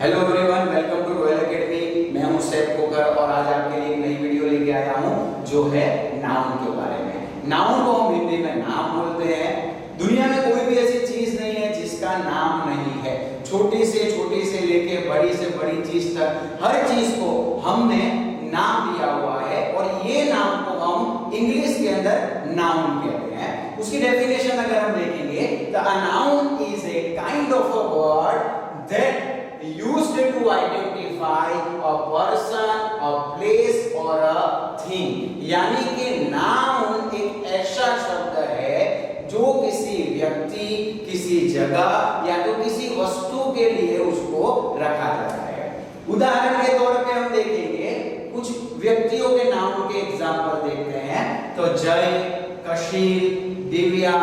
Hello everyone, welcome to royal academy. मैं हूं सैफ खोकर और आज आपके लिए एक नई वीडियो लेके आया हूं जो है नाउन के बारे में। नाउन को हम हिंदी में नाम बोलते हैं। दुनिया में कोई भी ऐसी चीज नहीं है जिसका नाम नहीं है। छोटी से लेके बड़ी से बड़ी चीज तक हर चीज को हमने नाम दिया हुआ है और ये नाम को हम इंग्लिश के अंदर नाउन कहते हैं। उसकी डेफिनेशन अगर हम देखेंगे तो a noun is a kind of a word that used to identify a person, a place or a thing। यानी कि नाउन एक ऐसा शब्द है जो किसी व्यक्ति, किसी जगह या तो किसी वस्तु के लिए उसको रखा जाता है। उदाहरण के तौर पे हम देखेंगे, कुछ व्यक्तियों के नाम के एग्जाम्पल देखते हैं तो जय, कशील, दिव्या,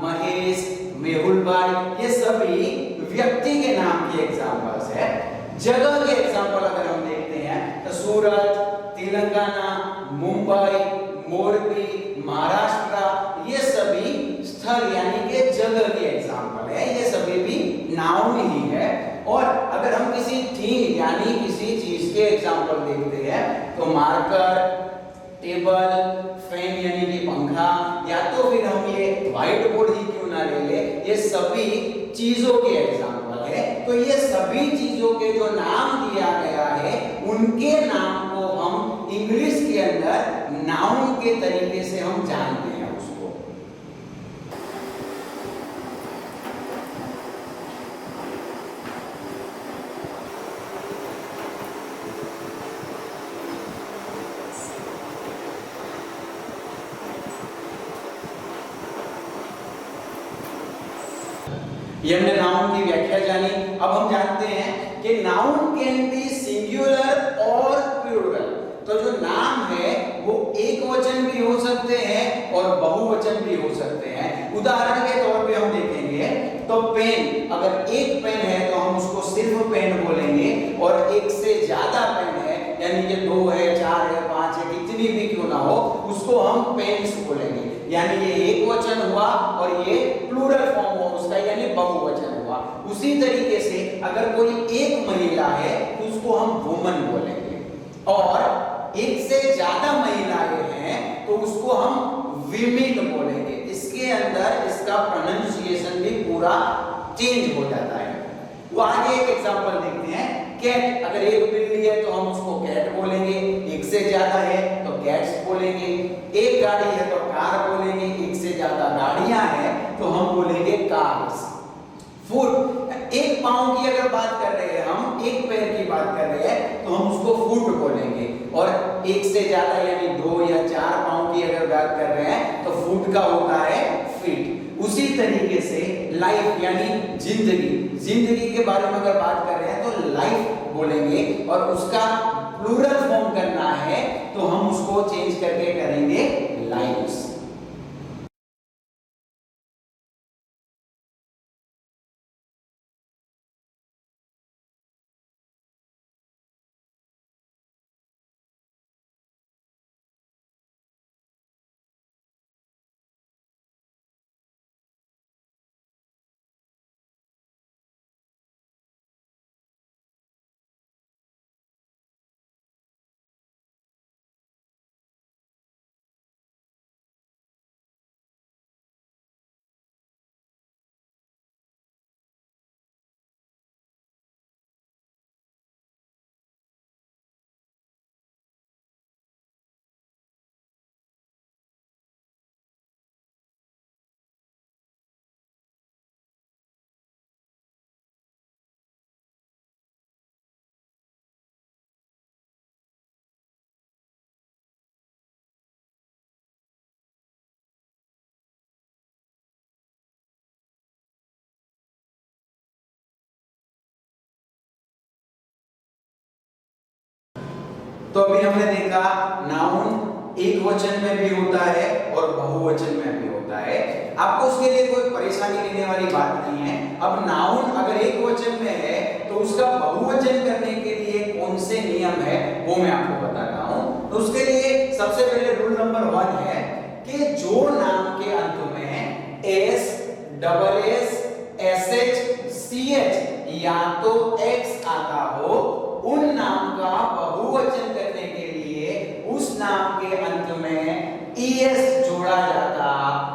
महेश, मेहुल भाई, ये सभी व्यक्ति के नाम के एग्जाम्पल्स है। जगह के एग्जाम्पल अगर हम देखते हैं तो सूरत, तेलंगाना, मुंबई, मोरबी, महाराष्ट्र, ये सभी स्थल यानी कि जगह के एग्जाम्पल है। ये सभी भी नाउन ही है। और अगर हम किसी थिंग यानी किसी चीज के एग्जाम्पल देखते हैं तो मार्कर, टेबल, फैन यानी कि पंखा, या तो फिर हम ये व्हाइट बोर्ड ही क्यों ना ले ले, ये सभी चीजों के एग्जाम्पल है। तो ये सभी चीजों के जो नाम दिया गया है उनके नाम को हम इंग्लिश के अंदर नाउन के तरीके से हम जानते हैं उसको। ये हमने नाउन की व्याख्या जानी। अब हम जानते हैं कि नाउन कैन बी सिंगुलर और प्लूरल। तो जो नाम है वो एक वचन भी हो सकते हैं और बहुवचन भी हो सकते हैं। उदाहरण के तौर पे हम देखेंगे तो पेन, अगर एक पेन है तो हम उसको सिर्फ पेन बोलेंगे, और एक से ज्यादा पेन है यानी कि 2 है, 4 है, 5 है, कितनी भी क्यों ना हो, उसको हम पेन्स बोलेंगे। यानी ये एक वचन हुआ और ये प्लूरल फॉर्म हुआ उसका, यानी बहुवचन हुआ। उसी तरीके से अगर कोई एक महिला है तो उसको हम वुमन बोलेंगे, और एक से ज्यादा महिलाएं हैं तो उसको हम विमेन बोलेंगे। इसके अंदर इसका प्रोनाउंसिएशन भी पूरा चेंज हो जाता है। वो आगे एक एग्जांपल देखते हैं। कैट, अगर एक बिल्ली है तो हम उसको कैट बोलेंगे, एक से ज्यादा है तो कैट्स बोलेंगे। एक गाड़ी है तो कार बोलेंगे, एक से ज्यादा गाड़ियां हैं तो हम बोलेंगे कार्स। फुट, एक पांव की अगर बात कर रहे हैं हम, एक पैर की बात कर रहे हैं तो हम उसको फुट बोलेंगे, और एक से ज्यादा यानी 2 या 4 पांव की अगर बात कर रहे हैं तो फुट का होता है फीट। उसी तरीके से लाइफ यानी जिंदगी, जिंदगी के बारे में अगर बात कर रहे हैं तो लाइफ बोलेंगे, और उसका प्लूरल फॉर्म करना है तो हम उसको चेंज करके करेंगे लाइव्स। तो अभी हमने देखा नाउन एक वचन में भी होता है और बहुवचन में भी होता है। आपको उसके लिए कोई परेशानी लेने वाली बात नहीं है। अब नाउन अगर एक वचन में है तो उसका बहुवचन करने के लिए कौन से नियम है वो मैं आपको बताता हूं। तो उसके लिए सबसे पहले रूल नंबर 1 है कि जो नाम के अंत में S, double S, S H, C H या तो x आता हो, उन नाम का बहुवचन करने के लिए उस नाम के अंत में es जोड़ा जाता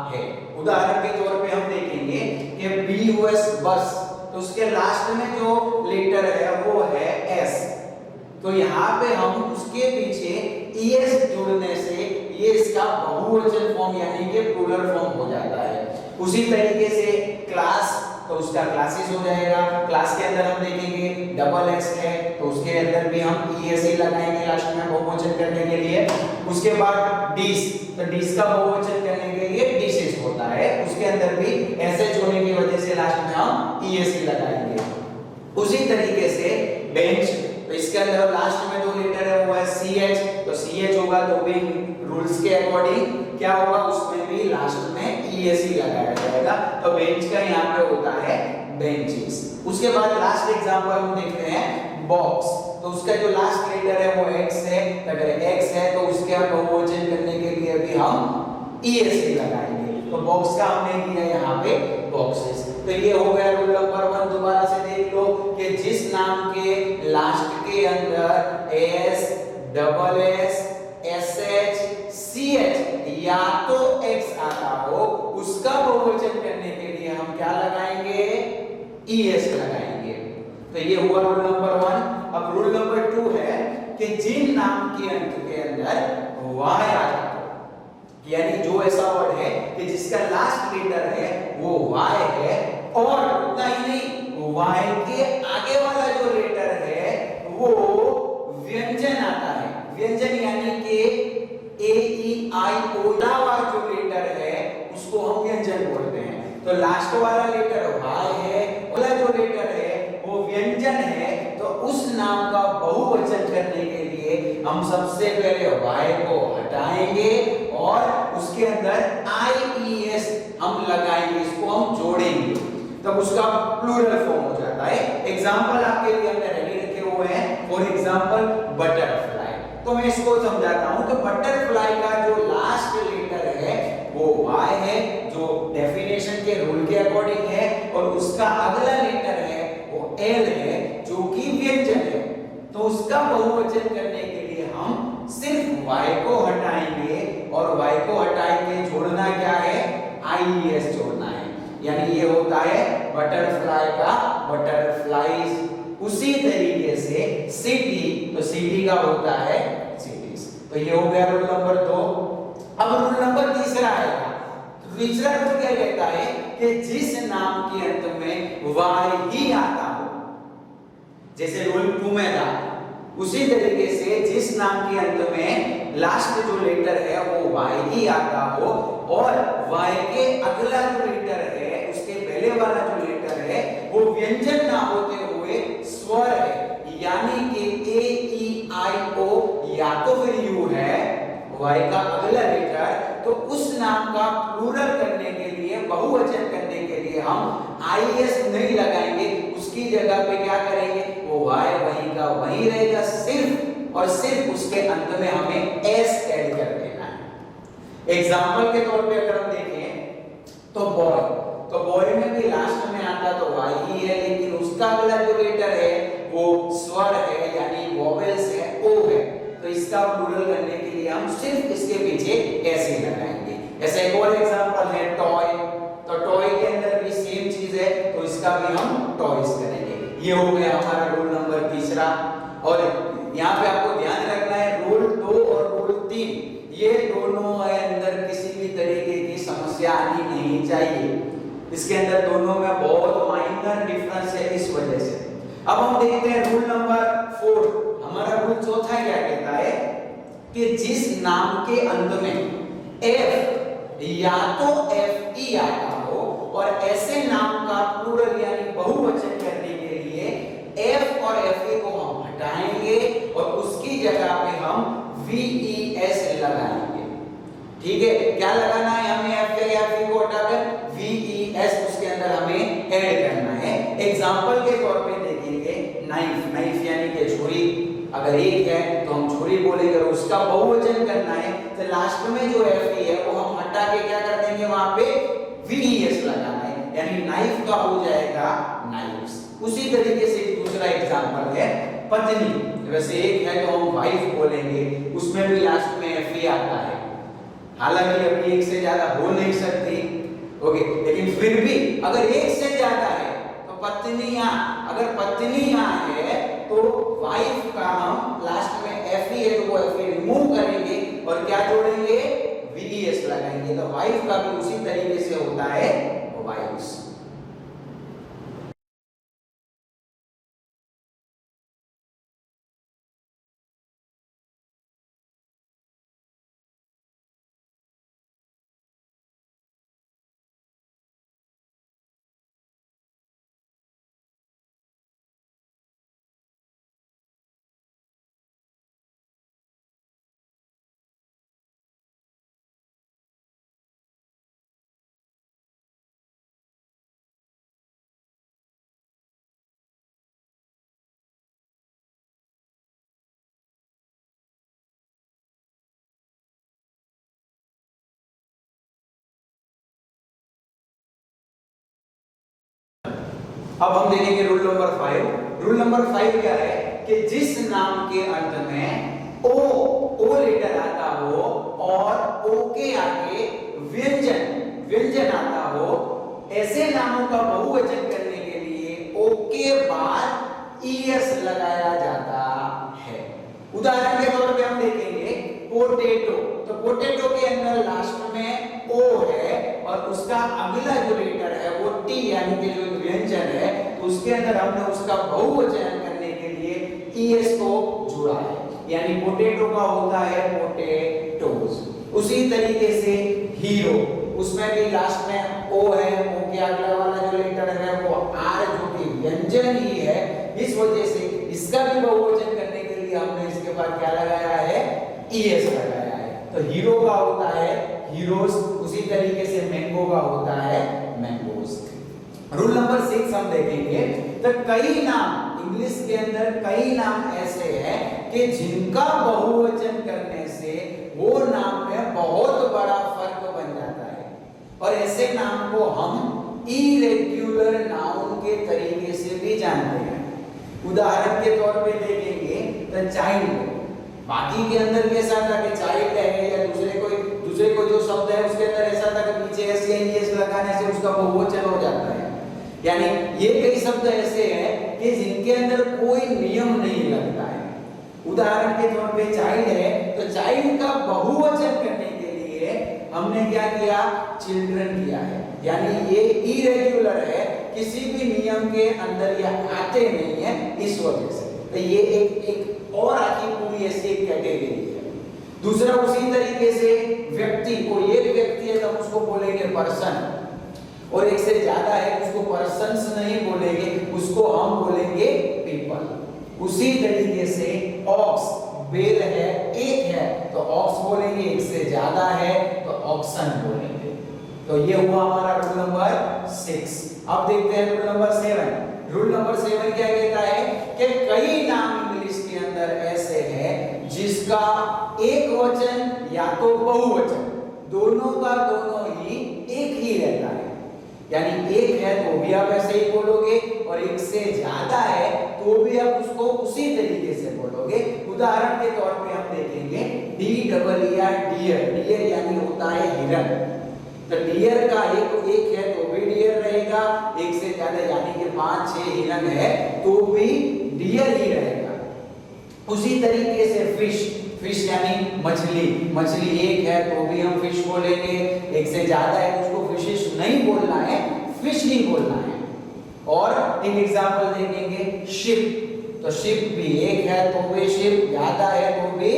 है। उदाहरण के तौर पे हम देखेंगे कि bus बस, तो उसके लास्ट में जो लेटर है वो है s, तो यहाँ पे हम उसके पीछे es जोड़ने से ये इसका बहुवचन फॉर्म यानी कि प्लूरल फॉर्म हो जाता है। उसी तरीके से क्लास, तो उसका क्लासेस हो जाएगा। क्लास के अंदर हम देखेंगे डबल एक्स है, तो उसके अंदर भी हम ईएस ही लगाएंगे लास्ट में बहुवचन करने के लिए। उसके बाद डिश, तो डिश का बहुवचन करने के लिए डिशेस होता है, उसके अंदर भी एसएच होने की वजह से लास्ट में हम ईएस ही लगाएंगे। उसी तरीके से बेंच, तो इसके अंदर लास्ट में जो लेटर है वो है सीएच, तो सीएच होगा तो भी रूल्स के अकॉर्डिंग क्या होगा, उसमें भी लास्ट में ईएस ही लगाया जाएगा। तो बेंच का यहाँ पे होता है बेंचेस। उसके बाद लास्ट एग्जांपल हम देखते हैं बॉक्स, तो उसका जो लास्ट लेटर है वो एक्स है, अगर एक्स है तो उसके बहुवचन करने के लिए भी हम ईएस ही लगाएंगे। तो बॉक्स का हमने किया यहाँ पे बॉक्सेस। तो ये हो गया रूल नंबर 1। दोबारा से देख लो कि जिस नाम के लास्ट के अंदर S, double S, SH, CH या तो एक्स आता हो, उसका बहुवचन करने के लिए हम क्या लगाएंगे, ईएस लगाएंगे। तो ये हुआ रूल नंबर 1। अब रूल नंबर 2 है कि जिन नाम के अंत के अंदर वाई आता हो, यानी जो ऐसा वर्ड है कि जिसका लास्ट लेटर है वो वाई है, और उतना ही नहीं, वाई के आगे वाला जो लेटर है वो व्यंजन आता है। व्यंजन यानी कि ए ई आई ओ वाला जो लेटर है उसको हम व्यंजन बोलते हैं। तो लास्ट वाला लेटर वाई है, वाला जो लेटर है वो व्यंजन है, तो उस नाम का बहुवचन करने के लिए हम सबसे पहले वाई को हटाएंगे और उसके अंदर आईईएस हम लगाएंगे, इसको हम जोड़ेंगे, तब उसका प्लूरल फॉर्म हो जाता है। एग्जांपल आपके लिए हमने रेडी रखे हुए हैं। फॉर एग्जांपल बटरफ्लाई, तो मैं इसको समझाता हूं कि बटरफ्लाई का जो लास्ट लेटर है वो वाई है, जो डेफिनेशन के रूल के अकॉर्डिंग है, और उसका अगला लेटर है वो एल है जो कि व्यंजन है। तो उसका बहुवचन करने के लिए हम सिर्फ वाई को हटाएंगे, और वाई को हटाएंगे, जोड़ना क्या है, आईईएस जोड़ना है, यानी ये होता है बटरफ्लाई का बटरफ्लाइज। उसी तरीके से सिटी, तो सिटी का होता है सिटीज। तो ये हो गया रूल नंबर 2। अब रूल नंबर 3 आएगा। तो तीसरा रूल क्या कहता है कि जिस नाम के अंत में वाई ही आता हो, जैसे रूल 2 में था, उसी तरीके से जिस नाम के अंत में लास्ट जो लेटर है वो वाई ही आता हो, और वाई के अगला जो लेटर है उसके पहले वाला जो लेटर है वो व्यंजन ना होते हुए स्वर है, यानी कि ए ई आई ओ या तो फिर यू है वाई का अगला लेटर, तो उस नाम का प्लूरल करने के लिए, बहुवचन करने के लिए हम आईएस नहीं लगाएंगे, उसकी जगह पे क्या करेंगे, वो वाई वहीं का वहीं रहेगा, सिर्फ और सिर्फ उसके अंत में हमें एस ऐड कर देना है। एग्जांपल के तौर पे अगर हम देखें तो बॉय, तो बॉय में भी लास्ट में आता तो वाई ही है, लेकिन उसका अगला जो लेटर है वो स्वर है, यानी वोवेल्स है, ओ है, तो इसका प्लूरल करने के लिए हम सिर्फ इसके पीछे एस ही लगाएंगे। ऐसा एक और एग्जांपल है टॉय, तो टॉय के अंदर भी सेम चीज है, तो इसका भी हम टॉयज करेंगे। ये हो गया हमारा रूल नंबर 3। और यहाँ पे आपको ध्यान रखना है रूल 2 और रूल 3, ये दोनों के अंदर किसी भी तरीके की समस्या आनी नहीं चाहिए। इसके अंदर दोनों में बहुत माइनर डिफरेंस है, इस वजह से। अब हम देखते हैं रूल नंबर 4। हमारा रूल चौथा क्या कहता है कि जिस नाम के अंत में एफ या तो एफ ई आता हो, और ऐसे नाम का प्लूरल यानी बहुवचन करने के लिए एफ और एफ ई को हम हटाएंगे और उसकी जगह पे हम वी ई एस लगाएंगे। ठीक है, क्या लगाना है हमें, एफ या एफ ई को हटाकर वी ई एस उसके अंदर हमें ऐड करना है। एग्जांपल के तौर पे देखेंगे नाइफ, नाइफ यानी कि छुरी, अगर एक है तो हम छुरी बोलेंगे, और उसका बहुवचन करना है तो लास्ट में जो एफ ई है वो हम हटा के क्या कर देंगे, वहां पे वी ई एस लगाना है, यानी नाइफ का हो जाएगा नाइव्स। उसी तरीके से दूसरा एग्जांपल है पत्नी। वैसे एक है तो हम वाइफ बोलेंगे, उसमें भी लास्ट में एफ आता है। हालांकि अभी एक से ज्यादा हो नहीं सकती, ओके, लेकिन फिर भी अगर एक से ज्यादा है तो पत्नियां, अगर पत्नियां है तो वाइफ का हम लास्ट में एफ है तो वो एफ रिमूव करेंगे और क्या जोड़ेंगे, वीएस लगाएंगे। तो वाइफ का भी उसी तरीके से होता है वाइफ्स। अब हम देखेंगे रूल नंबर 5। रूल नंबर 5 क्या है कि जिस नाम के अंत में ओ लेटर आता हो और ओ के आगे व्यंजन आता हो, ऐसे नामों का बहुवचन करने के लिए ओ के बाद ईएस लगाया जाता है। उदाहरण के तौर पे हम देखेंगे पोटैटो, तो पोटैटो के अंदर लास्ट में ओ है और उसका अगला जो लेटर है वो टी यानी कि जो व्यंजन है, तो उसके अंदर हमने उसका बहुवचन करने के लिए ईएस को जोड़ा है, यानी पोटैटो का होता है पोटैटोज। उसी तरीके से हीरो, उसमें भी लास्ट में ओ है, ओ के अगला वाला जो लेटर है वो आर जो कि व्यंजन ही है, इस वजह से इसका भी बहुवचन करने के लिए हमने इसके बाद क्या लगाया है, ईएस लगाया है। तो हीरो का होता है हीरोज, उसी तरीके से मैंगो का होता है मैंगोज। रूल नंबर 6 हम देखेंगे, तो कई नाम इंग्लिश के अंदर कई नाम ऐसे हैं कि जिनका बहुवचन करने से वो नाम में बहुत बड़ा फर्क बन जाता है और ऐसे नाम को हम इरेग्युलर नाउन के तरीके से भी जानते हैं। उदाहरण के तौर पे देखेंगे तो चाइल्ड, बाकी के अंदर कैसा था कि चाइल्ड है या दूसरे को जो शब्द है उसके अंदर ऐसा था कि पीछे एस या ईएस लगाने से उसका बहुवचन हो जाता है। यानी ये कई शब्द ऐसे हैं कि जिनके अंदर कोई नियम नहीं लगता है। उदाहरण के तौर पे चाइल्ड है, तो चाइल्ड का बहुवचन करने के लिए हमने क्या किया, चिल्ड्रन किया है, यानी ये इरेग्युलर है, किसी भी नियम के अंदर ये आते नहीं है, इस वजह से। तो ये एक और आखिर पूरी ऐसी एक कैटेगरी है। दूसरा उसी तरीके से व्यक्ति, कोई एक व्यक्ति है तो हम उसको बोलेंगे पर्सन, और एक से ज्यादा है उसको पर्सन्स नहीं बोलेंगे, उसको हम बोलेंगे पीपल। उसी तरीके से ऑक्स, बैल है, एक है तो ऑक्स बोलेंगे, एक से ज्यादा है तो ऑक्सन बोलेंगे। तो ये हुआ हमारा रूल नंबर 6। अब देखते हैं रूल नंबर 7। रूल नंबर 7 क्या कहता है कि कई नाम इंग्लिश के अंदर ऐसे हैं जिसका एक वचन या तो बहुवचन, दोनों का दोनों ही एक ही रहता है। यानी एक है तो भी आप ऐसे ही बोलोगे और एक से ज्यादा है तो भी आप उसको उसी तरीके से बोलोगे। उदाहरण के तौर पे हम देखेंगे DEER, डियर यानी होता है हिरण। तो डियर का एक है तो भी डियर रहेगा, एक से ज्यादा यानी कि 5-6 हिरण है तो भी डियर ही रहेगा। उसी तरीके से फिश यानी मछली एक है तो भी हम फिश बोलेंगे, एक से ज्यादा है तो उसको फिशिश नहीं बोलना है, फिश ही बोलना है। और एक एग्जांपल देखेंगे शिप, तो शिप भी एक है तो भी शिप, ज्यादा है तो भी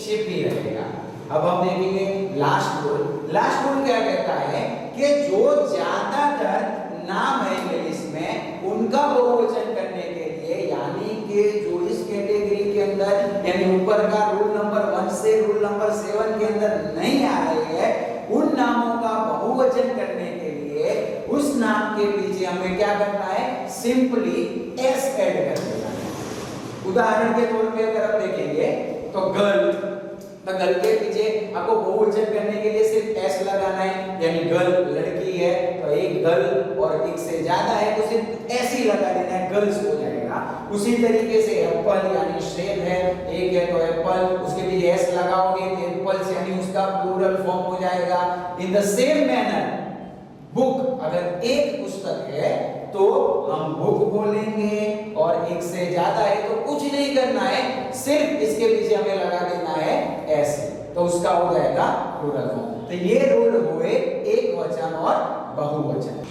शिप ही रहेगा। अब हम देखेंगे लास्ट रूल। लास्ट रूल क्या कहता है कि जो ज्यादातर नाम है इंग्लिश में उनका बहुवचन करने के लिए, यानी कि जो इस कैटेगरी के अंदर यानी ऊपर का रूल नंबर 1 से रूल नंबर 7 के अंदर नहीं आ रही है, उन नामों का बहुवचन करने के लिए उस नाम के पीछे हमें क्या करना है, सिंपली एस ऐड कर देना है। उदाहरण के तौर पे अगर आप देखेंगे तो गर्ल, तो गर्ल के पीछे आपको बहुवचन करने के लिए सिर्फ एस लगाना है, यानी गर्ल लड़की है तो एक गर्ल, और एक से ज्यादा है तो सिर्फ एस ही लगा देना है, गर्ल्स हो जाएगा। उसी तरीके से एप्पल यानी सेब है, एक है तो एप्पल, उसके पीछे एस लगाओगे तो एप्पल्स यानी उसका प्लूरल फॉर्म हो जाएगा। In the same manner book, अगर एक पुस्तक है तो हम बुक बोलेंगे, और एक से ज्यादा है तो कुछ नहीं करना है, सिर्फ इसके पीछे हमें लगा देना है एस, तो उसका हो जाएगा प्लूरल फॉर्म। तो ये रूल हुए एक वचन और बहुवचन।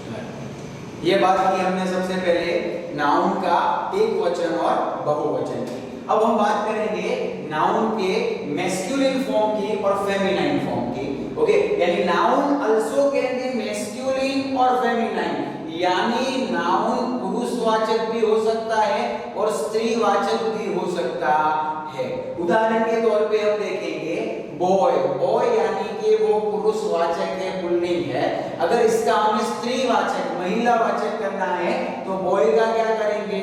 ये बात की हमने सबसे पहले नाउन का एक वचन और बहुवचन की। अब हम बात करेंगे नाउन के मैस्कुलिन फॉर्म की और फेमिनाइन फॉर्म की। ओके, यानी noun also can be masculine और फेमिनाइन, यानी नाउन पुरुषवाचक भी हो सकता है और स्त्रीवाचक भी हो सकता है। उदाहरण के तौर पे हम देखेंगे बॉय, बॉय यानी कि वो पुरुषवाचक है, पुल्लिंग है। अगर इसका हमें स्त्रीवाचक महिलावाचक करना है तो बॉय का क्या करेंगे,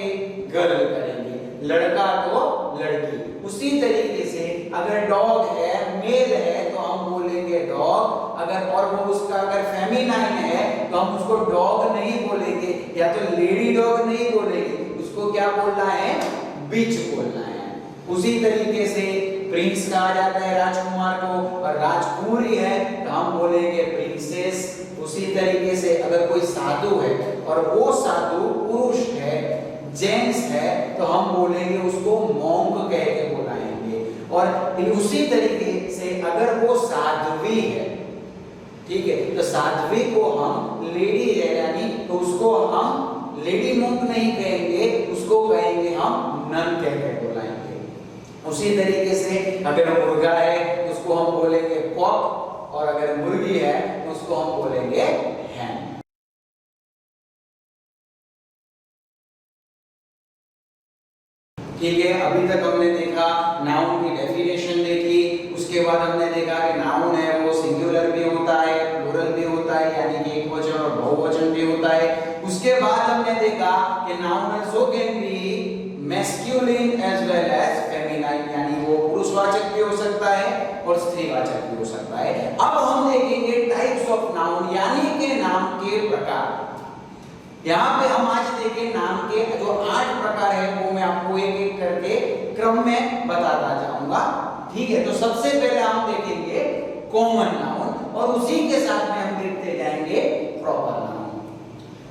गर्ल करेंगे, लड़का तो लड़की। उसी तरीके से अगर डॉग है, मेल है तो हम बोलेंगे डॉग, अगर और वो उसका अगर फेमिनाइन है तो हम उसको डॉग नहीं बोलेंगे, या तो लेडी डॉग नहीं बोलेंगे, उसको क्या बोलना है, बिच बोलना है। उसी तरीके से प्रिंस कहा जाता है राजकुमार को, और राजकुमारी है तो हम बोलेंगे प्रिंसेस। उसी तरीके से अगर कोई साधु है और वो साधु पुरुष है, जेंट्स है, तो हम बोलेंगे उसको मॉन्क कह के बुलाएंगे। और उसी तरीके से अगर वो साध्वी है, ठीक है, तो साध्वी को हम लेडी है यानी तो उसको हम लेडी मॉन्क नहीं कहेंगे, उसको कहेंगे हम नन कह के बुलाएंगे। उसी तरीके से अगर मुर्गा है तो उसको हम बोलेंगे कॉक, और अगर मुर्गी है तो उसको हम बोलेंगे हैन। ठीक है, अभी तक हमने देखा नाउन की डेफिनेशन देखी, उसके बाद हमने देखा कि नाउन है वो सिंगुलर भी होता है, प्लूरल भी होता है, यानी कि एक वचन और बहुवचन भी होता है। उसके बाद हमने देखा कि noun also can be masculine as well as feminine, यानी वो पुरुषवाचक भी हो सकता है और स्त्रीवाचक भी हो सकता है। अब हम देखेंगे टाइप्स ऑफ नाउन, यानी कि नाम के प्रकार। यहाँ पे हम आज देखें नाम के जो 8 प्रकार है वो मैं आपको एक एक करके क्रम में बताता जाऊंगा। ठीक है, तो सबसे पहले हम देखेंगे कॉमन नाउन, और उसी के साथ में हम देखते जाएंगे प्रॉपर नाउन।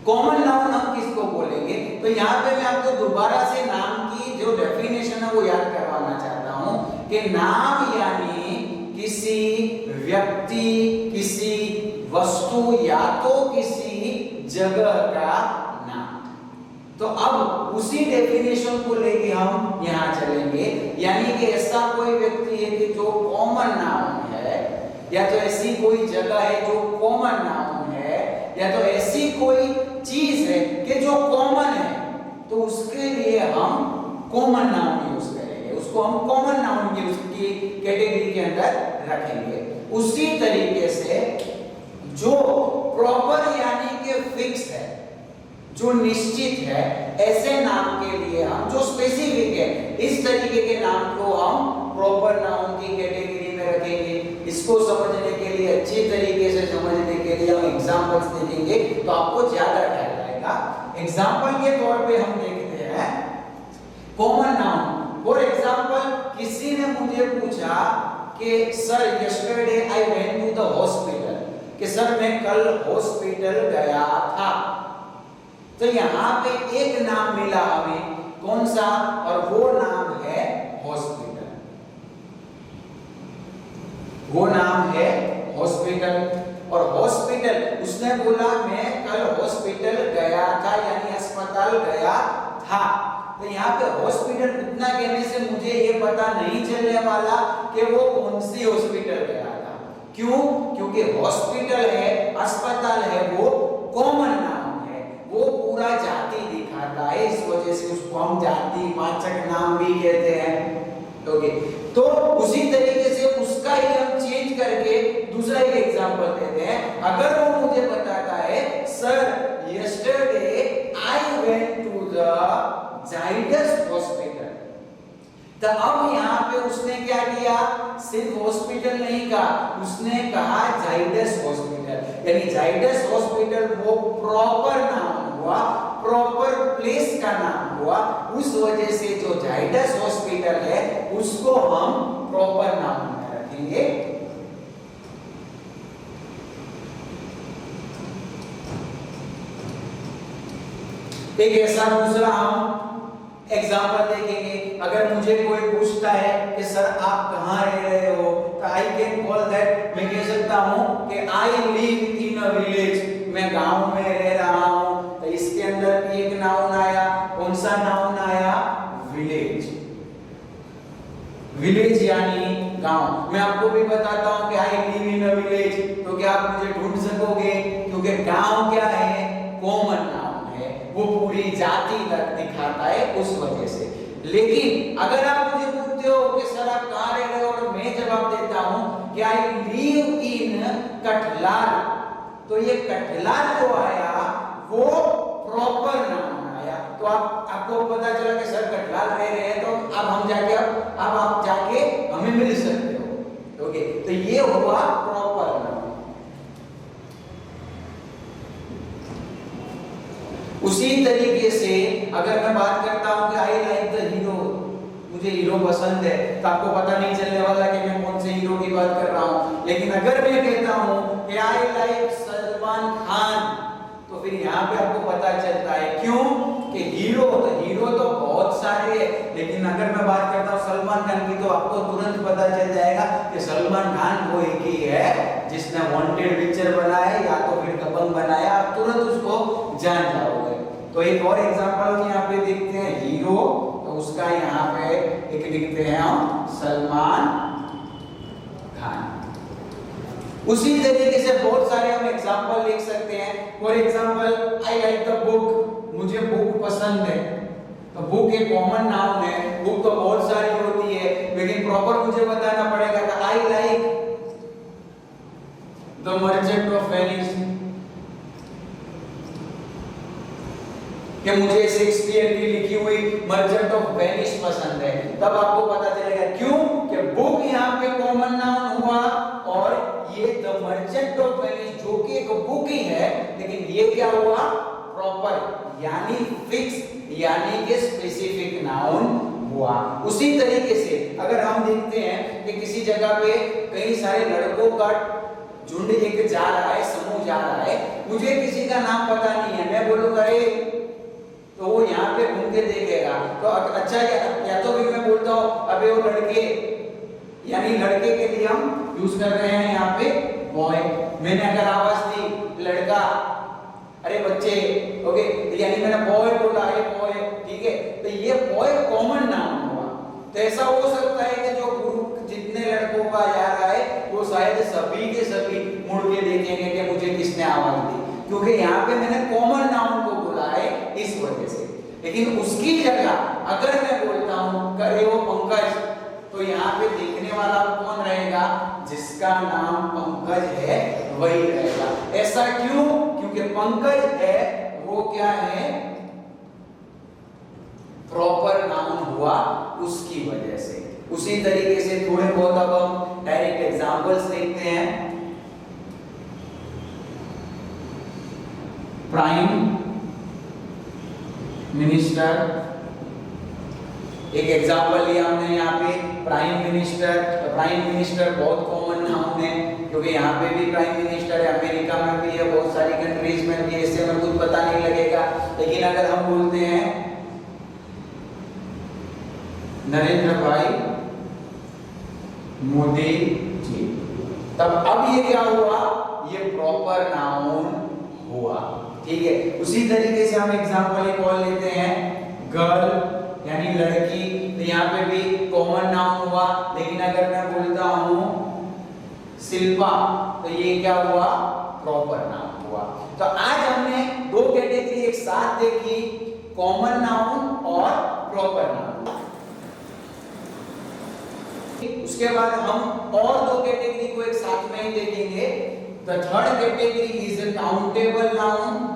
कॉमन नाउन हम किसको बोलेंगे, तो यहाँ पे मैं आपको दोबारा से नाम की जो डेफिनेशन है वो याद करवाना चाहता हूँ कि नाम यानी किसी व्यक्ति, किसी वस्तु या तो किसी जगह का नाम। तो अब उसी डेफिनेशन को लेके हम यहाँ चलेंगे, यानी कि ऐसा कोई व्यक्ति है कि जो कॉमन नाउन है, या तो ऐसी कोई जगह है जो कॉमन नाउन है, या तो ऐसी कोई चीज है कि जो कॉमन है, तो उसके लिए हम कॉमन नाउन यूज करेंगे, उसको हम कॉमन नाउन की उसकी कैटेगरी के अंदर रखेंगे। उसी तरीके से जो प्रॉपर यानी कि फिक्स है, जो निश्चित है, ऐसे नाम के लिए हम जो स्पेसिफिक है, इस तरीके के नाम को हम प्रॉपर नाउन की कैटेगरी में रखेंगे। इसको समझने के लिए, अच्छी तरीके से समझने के लिए हम एग्जांपल्स देखेंगे तो आपको ज्यादा ख्याल आएगा। एग्जांपल के तौर पे हम देखते हैं कॉमन नाउन। फॉर एग्जांपल, किसी ने मुझे पूछा कि sir yesterday I went to the hospital, कि सर मैं कल हॉस्पिटल गया था। तो यहाँ पे एक नाम मिला हमें, कौन सा, और वो नाम है हॉस्पिटल। वो नाम है हॉस्पिटल, और हॉस्पिटल उसने बोला मैं कल हॉस्पिटल गया था, यानी अस्पताल गया था। तो यहाँ पे हॉस्पिटल उतना कहने से मुझे ये पता नहीं चलने वाला कि वो कौन सी हॉस्पिटल गया था। क्यों? क्योंकि हॉस्पिटल है, अस्पताल है, वो कॉमन नाम है, वो पूरा जाति दिखाता है, इस वजह से उसको हम जाति वाचक नाम भी कहते हैं। ओके, तो उसी तरीके से उसका ही हम चेंज करके दूसरा एक एग्जांपल देते हैं। अगर वो मुझे बताता है sir yesterday I went to the Zydus hospital, तो अब यहाँ पे उसने क्या किया, सिर्फ हॉस्पिटल नहीं कहा, उसने कहा जाइडस हॉस्पिटल, यानी जाइडस हॉस्पिटल वो प्रॉपर नाम हुआ, प्रॉपर प्लेस का नाम हुआ। उस वजह से जो जाइडस हॉस्पिटल है उसको हम प्रॉपर नाम में रखेंगे। एक ऐसा दूसरा हम एग्जाम्पल देखेंगे। अगर मुझे कोई पूछता है कि सर आप कहाँ रह रहे हो, तो आई कैन कॉल दैट, मैं कह सकता हूँ कि I live in a village, मैं गांव में रह रहा हूँ। तो इसके अंदर भी एक नाउन आया, कौन सा नाउन आया, विलेज। विलेज यानी गांव। मैं आपको भी बताता हूँ कि I live in a village, तो क्या आप मुझे ढूंढ सकोगे, क्योंकि गांव क्या है, कॉमन नाउन है, वो पूरी जाति तक दिखाता है, उस वजह से। लेकिन अगर आप मुझे पूछते हो कि सर आप कहाँ रह रहे हो, और मैं जवाब देता हूँ कि आई लिव इन कठलाल, तो ये कठलाल जो आया वो प्रॉपर नाउन आया। तो आपको पता चला कि सर कठलाल रह रहे हैं, तो अब हम जाके अब आप जाके हमें मिल सकते हो। ओके, तो ये हुआ प्रॉपर नाउन। उसी तरीके से अगर मैं बात करता हूं कि आई लाइक द हीरो, मुझे हीरो पसंद है, तो आपको पता नहीं चलने वाला कि मैं कौन से हीरो की बात कर रहा हूं। लेकिन अगर मैं कहता हूं कि आई लाइक सलमान खान, तो फिर यहाँ पे आपको पता चलता है, क्यों कि हीरो तो बहुत सारे हैं, लेकिन अगर मैं बात करता हूँ सलमान खान की, तो आपको तुरंत पता चल जाएगा कि सलमान खान वो एक ही है जिसने वांटेड पिक्चर बनाया या तो फिर दबंग बनाया, आप तुरंत उसको जान जाओगे। तो एक और एग्जांपल हम यहाँ पे देखते हैं, हीरो, तो उसका यहाँ पे एक लिखते हैं हम सलमान खान। उसी तरीके से बहुत सारे हम एग्जांपल लिख सकते हैं। For example I like the book, मुझे बुक पसंद है, तो बुक एक कॉमन नाउन है, बुक तो बहुत सारी होती है, लेकिन प्रॉपर मुझे बताना पड़ेगा कि I like the merchant of Venice, कि मुझे शेक्सपियर की लिखी हुई मर्चेंट ऑफ वेनिस पसंद है। तब आपको पता चलेगा, क्यों कि बुक यहाँ पे कॉमन नाउन हुआ, और ये द मर्चेंट ऑफ वेनिस जो कि एक बुक ही है, लेकिन ये क्या हुआ, प्रॉपर यानी फिक्स यानी कि स्पेसिफिक नाउन हुआ। उसी तरीके से अगर हम देखते हैं कि किसी जगह पे कई सारे लड़कों का झुंड एक जा रहा है, समूह जा रहा है, मुझे किसी का नाम पता नहीं है, मैं बोलूंगा तो वो यहाँ पे घूम के देखेगा, तो अच्छा या तो फिर मैं बोलता हूँ अबे वो लड़के, यानी लड़के के लिए हम यूज कर रहे हैं यहाँ पे बॉय। मैंने अगर आवाज दी लड़का, अरे बच्चे, ओके, यानी मैंने बॉय बोला, है बॉय, ठीक है, तो ये बॉय कॉमन नाउन हुआ। तो ऐसा हो सकता है कि जो ग्रुप जितने लड़कों का जा रहा है वो शायद सभी के सभी मुड़ के देखेंगे कि मुझे किसने आवाज दी, क्योंकि यहाँ पे मैंने कॉमन नाउन को बोला है, इस वजह से। लेकिन उसकी जगह अगर मैं बोलता हूँ करे वो पंकज, तो यहाँ पे देखने वाला कौन रहेगा, जिसका नाम पंकज है वही रहेगा। ऐसा क्यों, क्योंकि पंकज है वो क्या है, प्रॉपर नाउन हुआ, उसकी वजह से। उसी तरीके से थोड़े बहुत अब हम डायरेक्ट एग्जांपल्स देखते हैं। प्राइम मिनिस्टर, एक एग्जांपल लिया हमने यहाँ पे प्राइम मिनिस्टर। प्राइम मिनिस्टर बहुत कॉमन नाउन है, क्योंकि यहाँ पे भी प्राइम मिनिस्टर है, अमेरिका में भी है, बहुत सारी कंट्रीज में भी, इससे हमें कुछ पता नहीं लगेगा। लेकिन अगर हम बोलते हैं नरेंद्र भाई मोदी जी, तब अब ये क्या हुआ, ये प्रॉपर नाउन हुआ, ठीक है। उसी तरीके से हम एग्जांपल एक और लेते हैं, गर्ल यानी लड़की, तो यहाँ पे भी कॉमन नाउन हुआ। लेकिन अगर मैं बोलता हूँ शिल्पा, तो ये क्या हुआ, प्रॉपर नाउन हुआ। तो आज हमने दो कैटेगरी एक साथ देखी, कॉमन नाउन और प्रॉपर नाउन। उसके बाद हम और दो कैटेगरी को एक साथ में ही देखेंगे। The third category is a countable noun.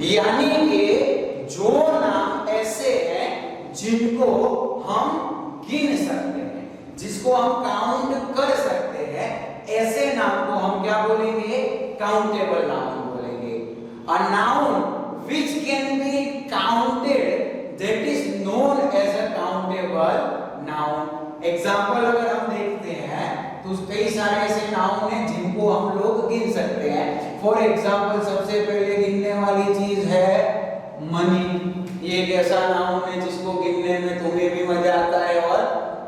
यानी कि जो नाम ऐसे हैं जिनको हम गिन सकते हैं, जिसको हम काउंट कर सकते हैं, ऐसे नाम को हम क्या बोलेंगे? काउंटेबल नाउन बोलेंगे। A noun which can be counted that is known as a countable noun। Example अगर हम देखते हैं तो कई सारे ऐसे नाउन हैं जिनको हम लोग गिन सकते हैं। फॉर एग्जाम्पल सबसे पहले गिनने वाली चीज है मनी। ये एक ऐसा नाउन है जिसको गिनने में तुम्हें भी मजा आता है और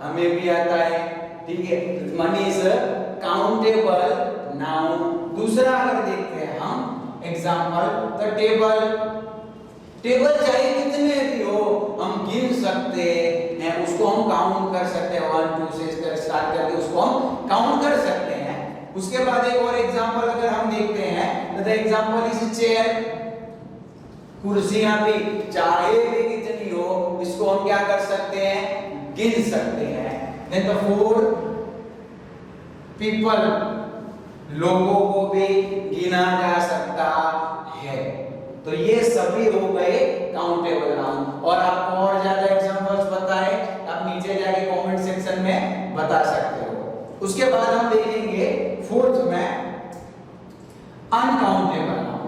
हमें भी आता है, ठीक है। Money is countable noun. दूसरा अगर देखते हैं हम एग्जाम्पल द टेबल। टेबल चाहे कितने भी हो हम गिन सकते हैं, उसको हम काउंट कर सकते हैं। 1 2 से स्टार्ट करके उसको हम काउंट कर सकते हैं। उसके बाद एक और एग्जांपल अगर हम देखते हैं तो द एग्जांपल इज चेयर। कुर्सियां भी चाहे भी कितनी हो इसको हम क्या कर सकते हैं? गिन सकते हैं। देन द फोर्थ पीपल, लोगों को भी गिना जा सकता है। तो ये सभी हो गए काउंटेबल नाउन। और आपको और ज्यादा एग्जांपल्स पता है आप नीचे जाके कमेंट सेक्शन में बता सकते हो। उसके बाद हम देखेंगे फोर्थ में अनकाउंटेबल नाउन।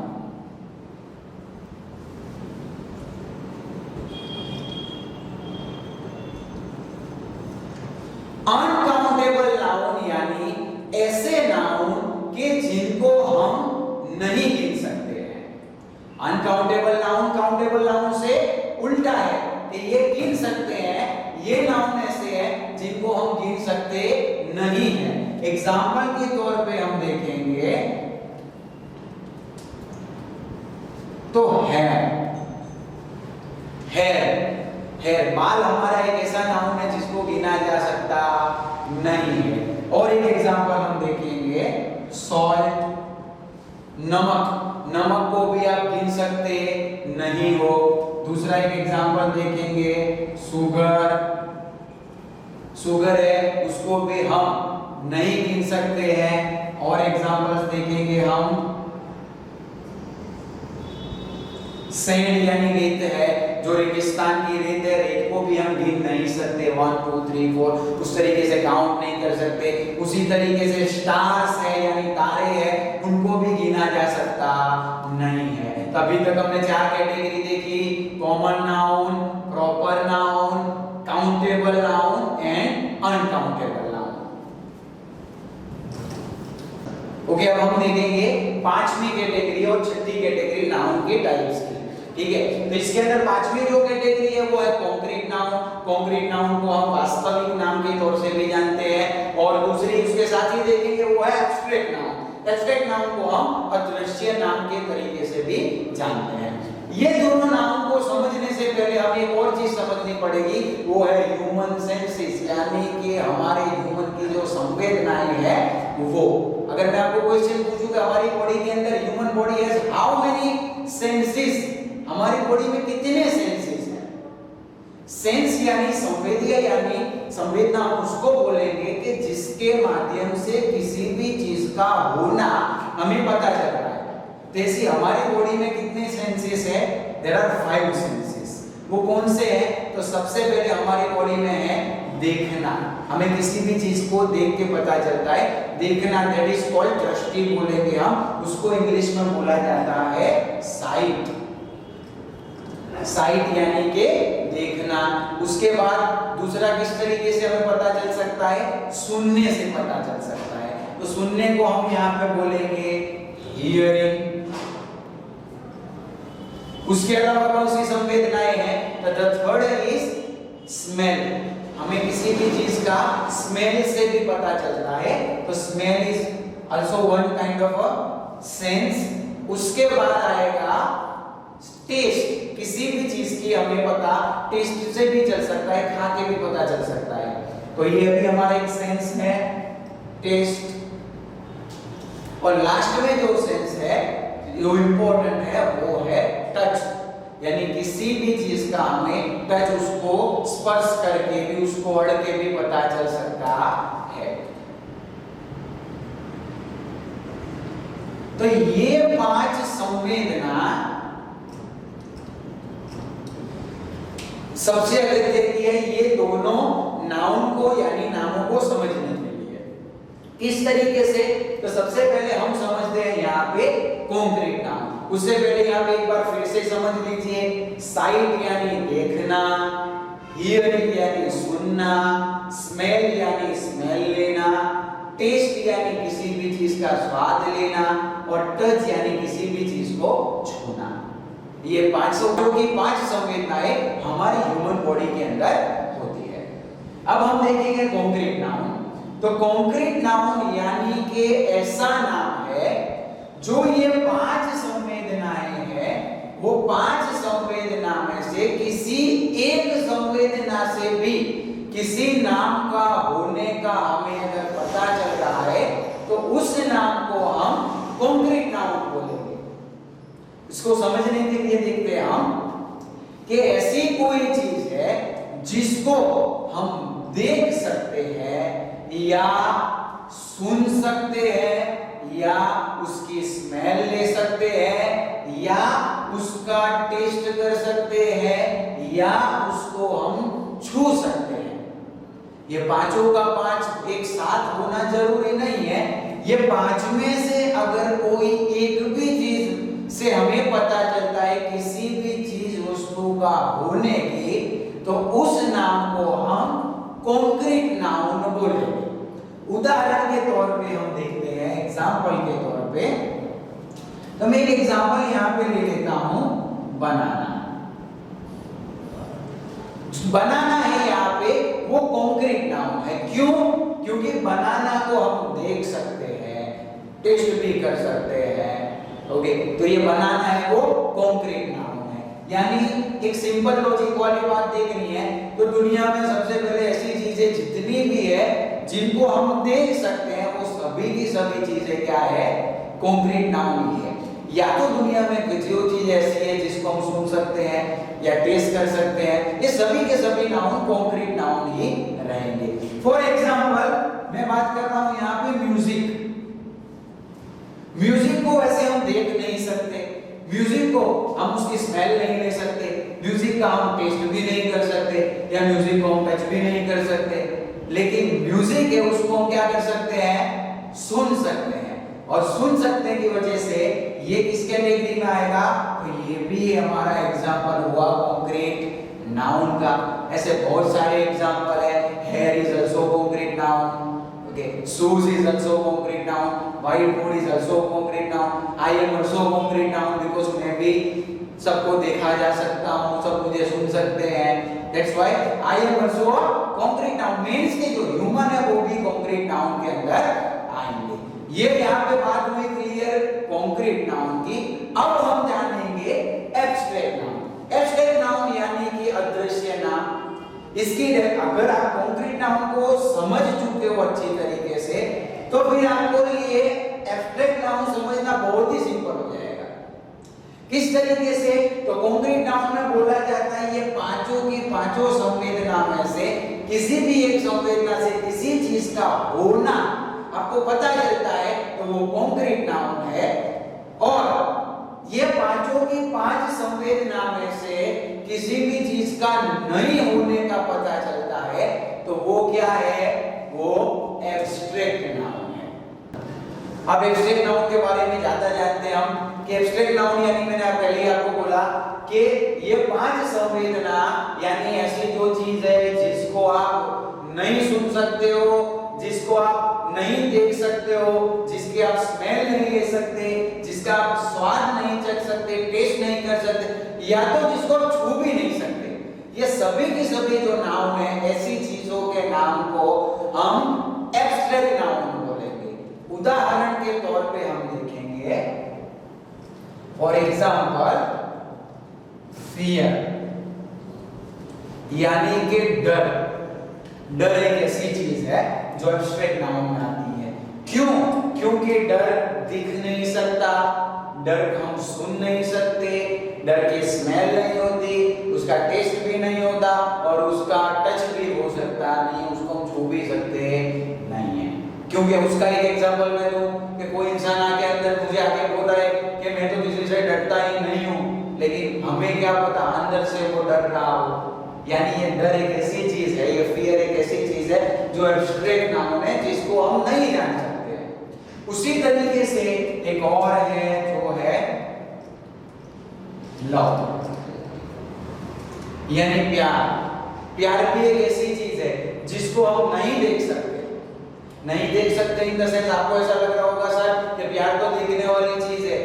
अनकाउंटेबल नाउन यानी ऐसे नाउन के जिनको हम नहीं गिन सकते हैं। अनकाउंटेबल नाउन काउंटेबल नाउन से उल्टा है कि ये गिन सकते हैं, ये नाउन ऐसे हैं जिनको हम गिन सकते नहीं हैं। एग्जाम्पल के तौर पे हम देखेंगे तो हेयर बाल हमारा एक ऐसा नाउन है जिसको गिना जा सकता नहीं है। और एक एग्जांपल हम देखेंगे सॉल्ट, नमक को भी आप गिन सकते नहीं हो। दूसरा एक एग्जांपल देखेंगे शुगर है उसको भी हम नहीं गिन सकते हैं। और एग्जांपल्स देखेंगे हम सैंड यानी रेत है, जो रेगिस्तान की रेत है, रेत को भी हम गिन नहीं सकते 1 2 3 4 उस तरीके से काउंट नहीं कर सकते। उसी तरीके से स्टार्स है यानी तारे हैं, उनको भी गिना जा सकता नहीं है। तभी तक हमने 4 कैटेगरी देखी, common noun, proper noun, countable noun and uncountable noun. Okay, अब हम देखेंगे 5वीं कैटेगरी और 6ठी कैटेगरी नाउन के टाइप्स की, ठीक है। तो इसके अंदर 5वीं जो कैटेगरी है वो है कॉन्क्रीट नाउन। कॉन्क्रीट नाउन को हम वास्तविक नाम के तौर से भी जानते हैं। और दूसरी उसके साथ ही देखेंगे वो है एब्स्ट्रैक्ट नाउन। एब्स्ट्रैक्ट नाउन को हम अदृश्य नाम के तरीके से भी जानते हैं। ये दोनों नाउन को समझने से पहले हमें एक और चीज समझनी पड़ेगी, वो है ह्यूमन सेंसेस, यानी कि हमारे ह्यूमन की जो संवेदनाएं है वो। अगर मैं आपको क्वेश्चन पूछूं कि हमारी बॉडी के अंदर human body has how many senses, हमारी बॉडी में कितने सेंसेस हैं? सेंस यानी संवेदीय, यानी संवेदना उसको बोलेंगे कि जिसके माध्यम से किसी भी चीज का होना हमें पता चल रहा है। जैसे हमारी बॉडी में कितने सेंसेस है? There are 5 senses. वो कौन से हैं? तो सबसे पहले हमारी बॉडी में है देखना, हमें किसी भी चीज को देख के पता चलता है, देखना, दैट इज कॉल्ड दृष्टि बोलेंगे हम, उसको इंग्लिश में बोला जाता है साइट। साइट यानी कि देखना। उसके बाद दूसरा किस तरीके से हमें पता चल सकता है? सुनने से पता चल सकता है। तो सुनने को हम यहाँ पे बोलेंगे हियरिंग। उसके अलावा कौन सी संवेदनाएं हैं? The third is smell. हमें किसी भी चीज का स्मेल से भी पता चलता है, तो smell is also one kind of a sense. उसके बाद आएगा टेस्ट। किसी भी चीज की हमें पता टेस्ट से भी चल सकता है, खा के भी पता चल सकता है। तो ये भी हमारा एक सेंस है, टेस्ट। और लास्ट में जो सेंस है जो इंपॉर्टेंट है वो है टच, यानी किसी भी चीज का हमें टच, उसको स्पर्श करके भी, उसको अड़ के भी पता चल सकता है। तो ये 5 संवेदना सबसे अगत्य है ये दोनों नाउन को यानी नामों को समझने के लिए। किस तरीके से? तो सबसे पहले हम समझते हैं यहाँ पे कॉन्क्रीट नाउन। उससे पहले यहाँ पे एक बार फिर से समझ लीजिए। साइट यानी देखना, हियरिंग यानी सुनना, स्मेल यानी स्मेल लेना, टेस्ट यानी किसी भी चीज का स्वाद लेना और टच यानी किसी भी चीज को छूना। ये 500 की 5 संवेदनाएं हमारी ह्यूमन बॉडी के अंदर होती है। अब हम देखेंगे कॉन्क्रीट नाउन। तो कॉन्क्रीट नाउन यानी कि ऐसा नाम है जो ये 5 संवेदनाएं हैं, वो 5 संवेदना में से किसी एक संवेदना से भी किसी नाम का होने का हमें अगर पता चल रहा है तो उस नाम को हम कॉन्क्रीट नाउन बोलेंगे। इसको समझने के लिए देखते हैं हम कि ऐसी कोई चीज है जिसको हम देख सकते हैं या सुन सकते हैं या उसकी स्मेल ले सकते हैं या उसका टेस्ट कर सकते हैं या उसको हम छू सकते हैं। ये पांचों का 5 एक साथ होना जरूरी नहीं है। ये 5 में से अगर कोई एक भी चीज से हमें पता चलता है किसी भी चीज वस्तु का होने की, तो उस नाम को हम कॉन्क्रीट नाउन बोलेंगे। उदाहरण के तौर पे हम देखते हैं, एग्जाम्पल के तौर पे, तो मैं एक एग्जाम्पल यहाँ पे ले लेता हूं, बनाना। बनाना है यहाँ पे, वो कॉन्क्रीट नाउन है। क्यों? क्योंकि बनाना को हम देख सकते हैं, टेस्ट भी कर सकते हैं। ओके, तो ये बनाना है वो कॉन्क्रीट नाउन है। यानी एक सिंपल लॉजिक वाली बात देखनी है तो दुनिया में सबसे पहले ऐसी चीजें जितनी भी है जिनको हम देख सकते हैं वो सभी की सभी चीजें क्या है? कॉन्क्रीट नाउन ही है। या तो दुनिया में जो चीज ऐसी है जिसको हम सुन सकते हैं या टेस्ट कर सकते हैं, ये सभी के सभी नाउन कॉन्क्रीट नाउन ही रहेंगे। फॉर एग्जांपल मैं बात कर रहा हूं यहाँ पे म्यूजिक। म्यूजिक को वैसे हम देख नहीं सकते, म्यूजिक को हम उसकी स्मेल नहीं ले सकते, म्यूजिक का हम टेस्ट भी नहीं कर सकते या म्यूजिक को हम टच भी नहीं कर सकते, लेकिन म्यूजिक है उसको हम क्या कर सकते हैं? सुन सकते हैं। और सुन सकने की वजह से ये किस कैटेगरी में आएगा? तो ये भी हमारा एग्जांपल हुआ कॉन्क्रीट नाउन का। ऐसे बहुत सारे एग्जांपल है। Here is also concrete noun, okay, shoes is also concrete noun, white board is also concrete noun, I am also concrete noun because मैं भी सबको देखा जा सकता हूं, सब मुझे सुन सकते हैं। That's why I am also concrete noun. Means कि जो ह्यूमन है वो भी कॉन्क्रीट नाउन के अंदर आएंगे। ये यहाँ पे बात हुई क्लियर कॉन्क्रीट नाउन की। अब हम जानेंगे एब्स्ट्रैक्ट नाउन। एब्स्ट्रैक्ट नाउन यानी कि अदृश्य नाम। इसकी अगर आप कॉन्क्रीट नाउन को समझ चुके हो अच्छी तरीके से तो फिर आपको ये एब्स्ट्रैक्ट नाउन समझना बहुत ही सिंपल हो जाएगा। किस तरीके से? तो कॉन्क्रीट नाउन में बोला जाता है ये पांचों की पांचों संवेदना में से किसी भी एक संवेदना से किसी चीज का होना आपको पता चलता है तो वो कॉन्क्रीट नाउन है। और ये पांचों की 5 संवेदना में से किसी भी चीज का नहीं होने का पता चलता है तो वो क्या है? वो एब्स्ट्रैक्ट नाउन है। अब एब्स्ट्रैक्ट नाउन के बारे में ज्यादा जानते हैं हम कि एब्स्ट्रैक्ट नाउन यानी मैंने पहले ही आपको बोला कि ये 5 संवेदना यानी ऐसी जो चीज है जिसको आप नहीं सुन सकते हो, जिसको आप नहीं देख सकते हो, जिसकी आप स्मेल नहीं ले सकते, जिसका आप स्वाद नहीं चख सकते, टेस्ट नहीं कर सकते, या तो जिसको आप छू भी नहीं सकते, ये सभी के सभी जो नाउन है ऐसी चीजों के नाम को हम एब्स्ट्रैक्ट नाउन बोलेंगे। उदाहरण के तौर पे हम देखेंगे, फॉर एग्जांपल फियर यानी कि डर। डर एक ऐसी चीज है जो एब्स्ट्रैक्ट नाउन में आती है। क्यों? क्योंकि डर दिख नहीं सकता, डर हम सुन नहीं सकते, डर की स्मेल नहीं होती, उसका टेस्ट भी नहीं होता और उसका टच भी हो सकता नहीं, उसको हम छू भी सकते नहीं है। क्योंकि उसका एक एग्जांपल मैं दूं कि कोई इंसान आके अंदर मुझे आके बोल रहा है कि मैं तो किसी से डरता ही नहीं हूं, लेकिन हमें क्या पता अंदर से वो डर रहा हो। यानी ये डर एक ऐसी चीज है, ये फियर एक ऐसी चीज है जो एब्स्ट्रैक्ट नाउन है, जिसको हम नहीं जान सकते हैं। उसी तरीके से एक और है जो है लव, यानी प्यार। प्यार भी एक ऐसी चीज है जिसको हम नहीं देख सकते, नहीं देख सकते इन द सेंस आपको ऐसा लग रहा होगा सर कि प्यार तो देखने वाली चीज है।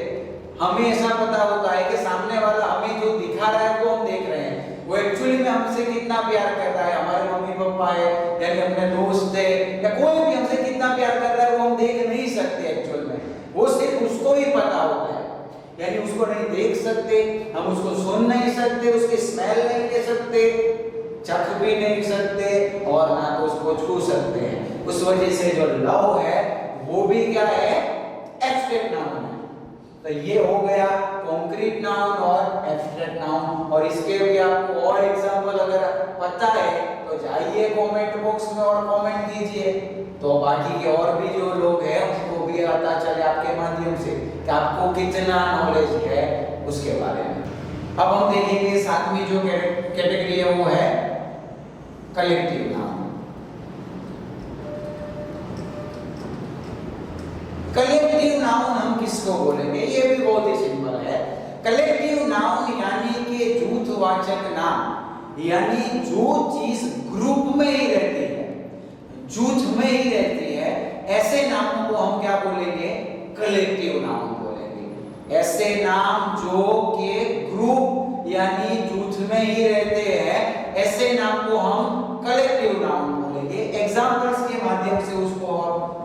हमें ऐसा पता होता है कि सामने वाला हमें जो दिखा रहा है वो हम देख रहे हैं, वो एक्चुअली में हमसे कितना प्यार कर रहा है, हमारे मम्मी पापा है यानी अपने दोस्त है या कोई भी हमसे कितना प्यार कर रहा है वो हम देख नहीं सकते एक्चुअल में, वो सिर्फ उसको ही पता होता है। यानी उसको नहीं देख सकते, हम उसको सुन नहीं सकते, उसकी स्मेल नहीं ले सकते, चख भी नहीं सकते और ना तो उसको छू सकते हैं। उस वजह से जो लव है वो भी क्या है, एब्स्ट्रैक्ट नाउन है। तो ये हो गया कॉन्क्रीट नाउन और एब्स्ट्रैक्ट नाउन। और इसके भी आपको और एग्जांपल अगर पता है तो जाइए कमेंट बॉक्स में और कमेंट कीजिए, तो बाकी के और भी जो लोग हैं उनको भी पता चले आपके माध्यम से कि आपको कितना नॉलेज है उसके बारे में। अब हम देखेंगे सातवीं जो कैटेगरी है वो है कलेक्टिव नाउन। कलेक्टिव नाउन हम किसको बोलेंगे, ये भी बहुत ही सिंपल है। कलेक्टिव नाउन यानी कि जूथवाचक नाम, यानी जो चीज ग्रुप में ही रहती है, जूथ में ही रहती है, ऐसे नामों को हम क्या बोलेंगे, कलेक्टिव नाउन बोलेंगे। ऐसे नाम जो कि ग्रुप यानी जूथ में ही रहते हैं, ऐसे नाम को हम कलेक्टिव नाउन बोलेंगे। एग्जांपल्स के माध्यम से उसको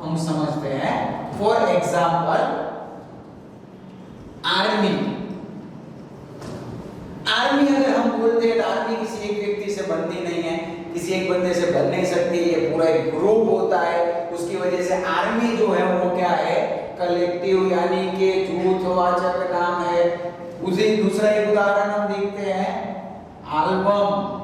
हम समझते हैं। For example army. आर्मी अगर हम बोलते हैं तो आर्मी किसी एक व्यक्ति से बनती नहीं है, किसी एक बंदे से बन नहीं सकती, ये पूरा एक ग्रुप होता है। उसकी वजह से आर्मी जो है वो क्या है, कलेक्टिव यानी कि जूथवाचक नाम है। उसी दूसरा एक उदाहरण हम देखते हैं, एल्बम।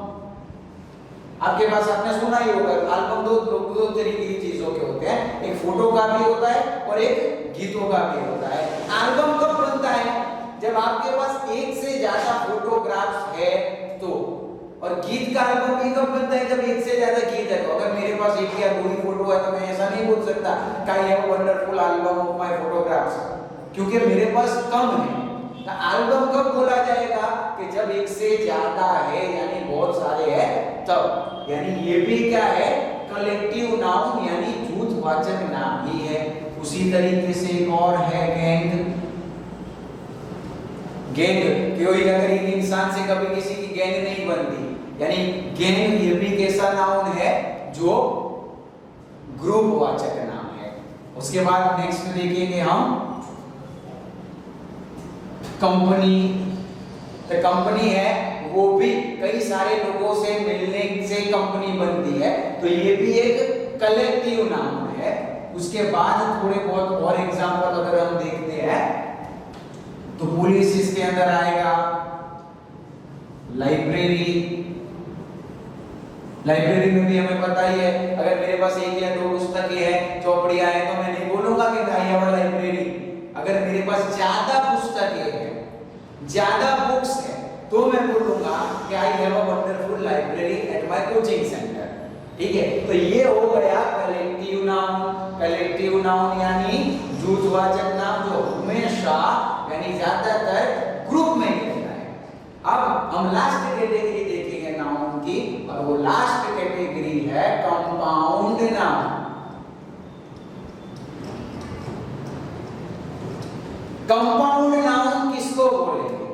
आपके पास आपने सुना ही होगा, एल्बम दो तरीके की चीजों के होते हैं, एक फोटो का भी होता है और एक गीतों का भी होता है। एल्बम कब बनता है, जब आपके पास एक से ज्यादा फोटोग्राफ्स है तो। और गीत का एल्बम भी कब बनता है, जब एक से ज्यादा गीत है। तो अगर मेरे पास एक या दो ही फोटो है तो मैं ऐसा नहीं बोल सकता कि I have a wonderful album of my photographs, क्योंकि मेरे पास कम है। तो एल्बम कब बोला जाएगा कि जब एक से ज्यादा है यानी बहुत सारे हैं तब। यानी ये भी क्या है, कलेक्टिव नाउन यानी जूथवाचक नाम ही है। उसी तरीके से एक और है गैंग। गैंग कोई अगर एक इंसान से कभी किसी की गैंग नहीं बनती, यानी गैंग ये भी कैसा नाउन है जो ग्रुपवाचक नाम है। उसके बाद नेक्स्ट देखेंगे हम कंपनी। तो कंपनी है वो भी कई सारे लोगों से मिलने से कंपनी बनती है, तो ये भी एक कलेक्टिव नाउन है। उसके बाद थोड़े बहुत और एग्जांपल अगर हम देखते हैं तो पुलिस इसके अंदर आएगा, लाइब्रेरी। लाइब्रेरी में भी हमें पता ही है, अगर मेरे पास एक या दो पुस्तकें हैं, चौपड़ियां हैं, तो मैं नहीं बोलूंगा कि आई हैव अ लाइब्रेरी। अगर मेरे पास ज्यादा पुस्तकें हैं, ज्यादा बुक्स है, तो मैं बोलूंगा कि I have a wonderful library at my coaching centre. ठीक है, तो ये हो गया कलेक्टिव नाउन। कलेक्टिव नाउन यानी जूथवाचक नाम जो हमेशा यानी ज्यादातर ग्रुप में ही रहता है। अब हम लास्ट कैटेगरी देखेंगे नाउन की, और वो लास्ट कैटेगरी है कंपाउंड नाउन। कंपाउंड नाउन किसको बोलेंगे,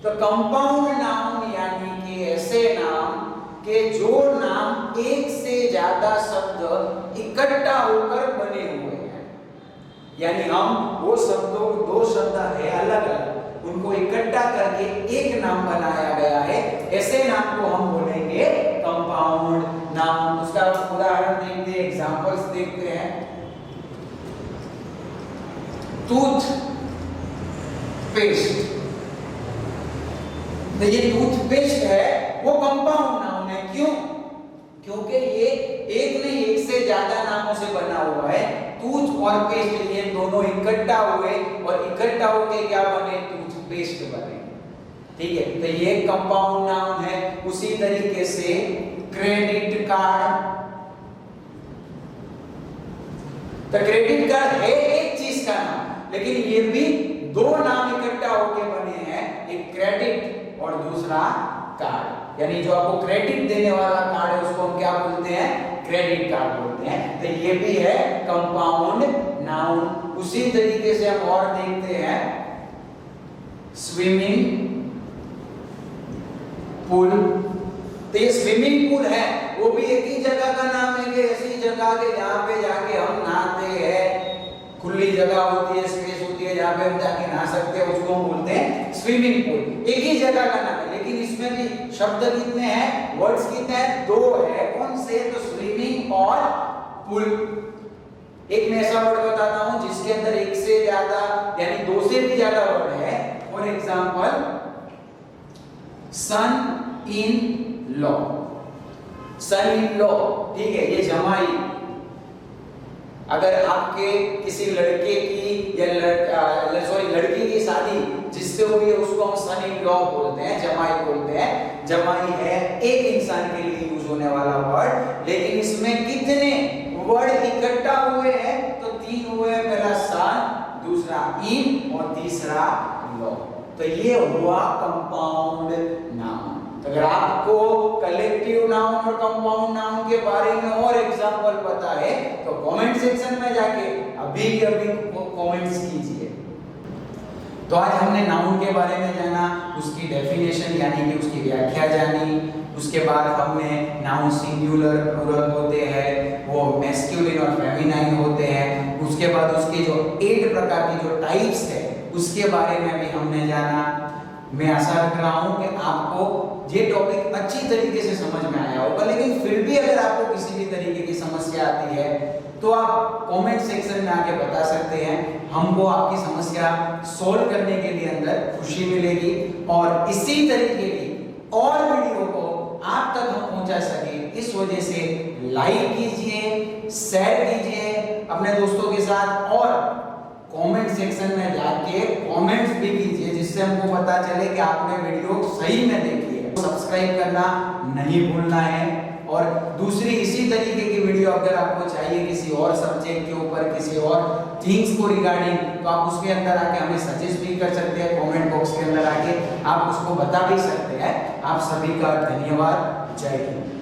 तो कंपाउंड नाउन यानी कि ऐसे नाम के जो नाम एक से ज्यादा शब्द इकट्ठा होकर बने हुए हैं। यानी हम वो शब्दों, दो शब्द है अलग अलग, उनको इकट्ठा करके एक नाम बनाया गया है, ऐसे नाम को हम बोलेंगे कंपाउंड नाउन। उसका उदाहरण देखते हैं, एग्जांपल्स देखते हैं। टूथ पेस्ट, तो ये टूथपेस्ट है वो कंपाउंड नाउन है। क्यों, क्योंकि ये एक नहीं एक से ज्यादा नामों से बना हुआ है। टूथ और पेस्ट ये दोनों इकट्ठा हुए और इकट्ठा होके क्या बने, टूथपेस्ट बने। ठीक है, तो ये कंपाउंड नाउन है। उसी तरीके से क्रेडिट कार्ड, तो क्रेडिट कार्ड है एक चीज का नाम, लेकिन ये भी दो नाम इकट्ठा होके बने हैं, एक क्रेडिट और दूसरा कार्ड। यानी जो आपको क्रेडिट देने वाला कार्ड है उसको हम क्या बोलते हैं, क्रेडिट कार्ड बोलते हैं। तो ये भी है कंपाउंड नाउन। उसी तरीके से हम और देखते हैं स्विमिंग पूल। तो ये स्विमिंग पूल है, वो भी एक ही जगह का नाम है कि ऐसी जगह के जहां पे जाके हम नहाते हैं, खुली जगह होती है, स्पेस होती है जहां पे हम जाके नहा सकते हैं, उसको हम बोलते हैं स्विमिंग पूल। एक ही जगह का नाम है, लेकिन इसमें भी शब्द कितने हैं, वर्ड्स कितने हैं, दो है। कौन से, तो स्विमिंग और पूल। एक मैं ऐसा वर्ड बताता हूं जिसके अंदर एक से ज्यादा यानी दो से भी ज्यादा वर्ड है। For example son in law, son in law, ठीक है, ये जमाई। अगर आपके किसी लड़के की या लड़की की शादी जिससे हुई है उसको हम सन इन लॉ बोलते हैं, जमाई बोलते हैं। जमाई है एक इंसान के लिए यूज होने वाला वर्ड, लेकिन इसमें कितने वर्ड इकट्ठा हुए हैं, तो तीन हुए, पहला सन, दूसरा इन और तीसरा लॉ। तो ये हुआ कंपाउंड नाउन। तो अगर आपको कलेक्टिव नाउन और कंपाउंड नाउन के बारे में और एग्जांपल पता है तो कमेंट सेक्शन में जाके अभी के अभी कमेंट्स कीजिए। तो आज हमने नाउन के बारे में जाना, उसकी डेफिनेशन यानी कि उसकी व्याख्या जानी। उसके बाद हमने नाउन सिंगुलर प्लूरल होते हैं, वो मैस्कुलिन और फेमिनाइन होते हैं। उसके बाद उसके जो 8 प्रकार की जो टाइप्स है उसके बारे में भी हमने जाना। मैं आशा रख रहा हूं कि आपको ये टॉपिक अच्छी तरीके से समझ में आया होगा, लेकिन फिर भी अगर आपको किसी भी तरीके की समस्या आती है तो आप कमेंट सेक्शन में आके बता सकते हैं। हमको आपकी समस्या सॉल्व करने के लिए अंदर खुशी मिलेगी और इसी तरीके की और वीडियो को आप तक हम पहुंचा सके, इस वजह से लाइक कीजिए, शेयर कीजिए अपने दोस्तों के साथ और कमेंट सेक्शन में जाके कमेंट्स भी कीजिए, जिससे हमको पता चले कि आपने वीडियो सही में देखी है। सब्सक्राइब करना नहीं भूलना है। और दूसरी इसी तरीके की वीडियो अगर आपको चाहिए किसी और सब्जेक्ट के ऊपर, किसी और थिंग्स को रिगार्डिंग, तो आप उसके अंदर आके हमें सजेस्ट भी कर सकते हैं। कमेंट बॉक्स के अंदर आके आप उसको बता भी सकते हैं। आप सभी का धन्यवाद। जय हिंद।